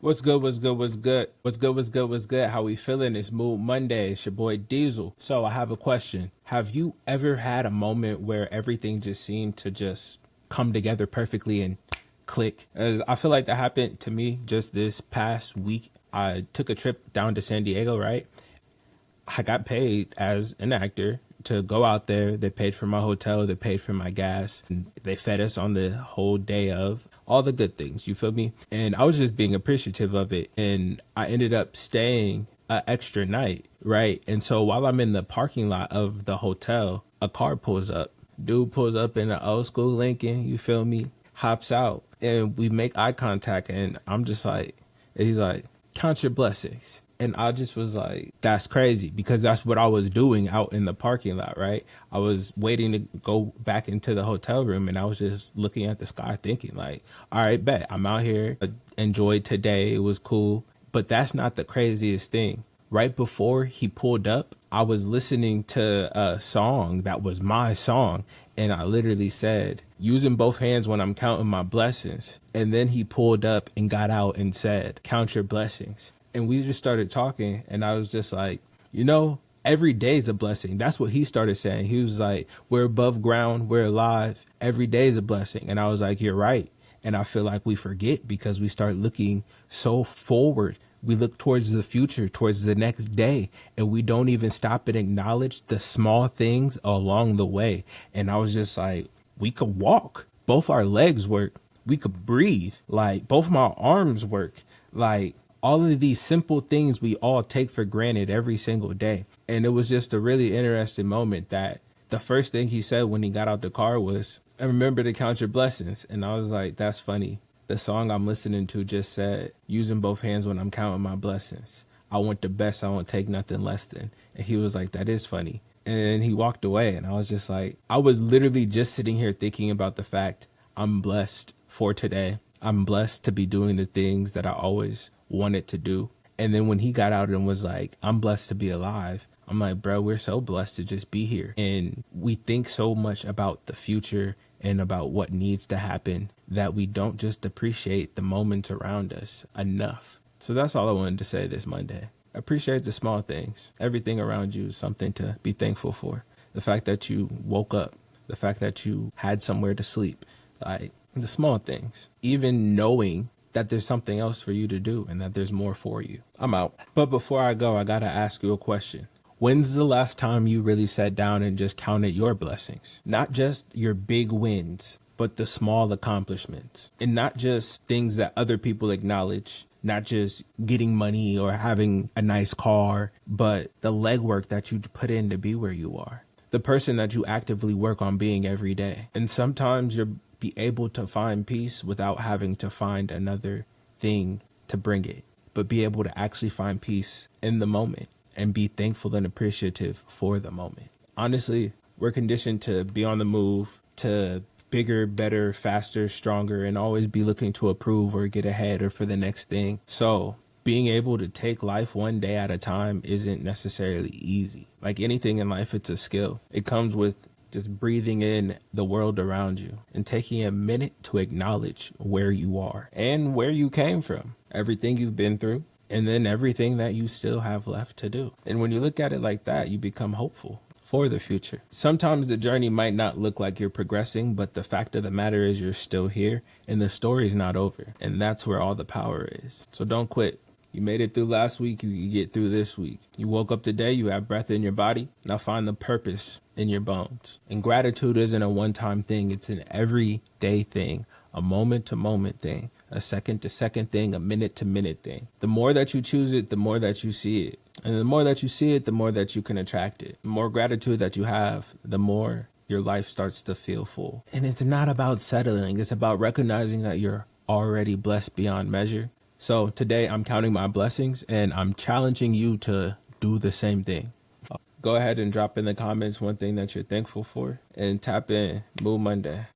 What's good? What's good? What's good? What's good? What's good? What's good? How we feeling? It's Mood Monday. It's your boy Diesel. So I have a question. Have you ever had a moment where everything just seemed to just come together perfectly and click? As I feel like that happened to me just this past week. I took a trip down to San Diego, right? I got paid as an actor to go out there. They paid for my hotel, they paid for my gas, and they fed us on the whole day of all the good things. You feel me? And I was just being appreciative of it. And I ended up staying an extra night, right? And so while I'm in the parking lot of the hotel, a car pulls up. Dude pulls up in an old school Lincoln, you feel me? Hops out and we make eye contact. And I'm just like, he's like, count your blessings. And I just was like, that's crazy, because that's what I was doing out in the parking lot, right? I was waiting to go back into the hotel room and I was just looking at the sky thinking like, all right, bet I'm out here. I enjoyed today. It was cool. But that's not the craziest thing. Right before he pulled up, I was listening to a song that was my song. And I literally said, using both hands when I'm counting my blessings. And then he pulled up and got out and said, count your blessings. And we just started talking and I was just like, every day is a blessing. That's what he started saying. He was like, we're above ground, we're alive. Every day is a blessing. And I was like, you're right. And I feel like we forget because we start looking so forward. We look towards the future, towards the next day, and we don't even stop and acknowledge the small things along the way. And I was just like, we could walk. Both our legs work. We could breathe. Like both my arms work. Like all of these simple things we all take for granted every single day. And it was just a really interesting moment that the first thing he said when he got out the car was, I remember to count your blessings. And I was like, that's funny. The song I'm listening to just said, using both hands when I'm counting my blessings. I want the best. I won't take nothing less than. And he was like, that is funny. And he walked away. And I was just like, I was literally just sitting here thinking about the fact I'm blessed for today. I'm blessed to be doing the things that I always wanted to do. And then when he got out and was like, I'm blessed to be alive, I'm like, bro, we're so blessed to just be here. And we think so much about the future and about what needs to happen that we don't just appreciate the moments around us enough. So that's all I wanted to say this Monday. Appreciate the small things. Everything around you is something to be thankful for. The fact that you woke up, the fact that you had somewhere to sleep, like the small things, even knowing that there's something else for you to do and that there's more for you. I'm out. But before I go, I got to ask you a question. When's the last time you really sat down and just counted your blessings? Not just your big wins, but the small accomplishments, and not just things that other people acknowledge, not just getting money or having a nice car, but the legwork that you put in to be where you are, the person that you actively work on being every day. And sometimes you'll be able to find peace without having to find another thing to bring it, but be able to actually find peace in the moment and be thankful and appreciative for the moment. Honestly, we're conditioned to be on the move, to bigger, better, faster, stronger, and always be looking to improve or get ahead or for the next thing. So being able to take life one day at a time isn't necessarily easy. Like anything in life, it's a skill. It comes with just breathing in the world around you and taking a minute to acknowledge where you are and where you came from, everything you've been through, and then everything that you still have left to do. And when you look at it like that, you become hopeful for the future. Sometimes the journey might not look like you're progressing, but the fact of the matter is you're still here and the story's not over. And that's where all the power is. So don't quit. You made it through last week, you can get through this week. You woke up today, you have breath in your body. Now find the purpose in your bones. And gratitude isn't a one-time thing, it's an everyday thing, a moment-to-moment thing, a second-to-second thing, a minute-to-minute thing. The more that you choose it, the more that you see it. And the more that you see it, the more that you can attract it. The more gratitude that you have, the more your life starts to feel full. And it's not about settling, it's about recognizing that you're already blessed beyond measure. So today I'm counting my blessings and I'm challenging you to do the same thing. Go ahead and drop in the comments one thing that you're thankful for and tap in. Mood Monday.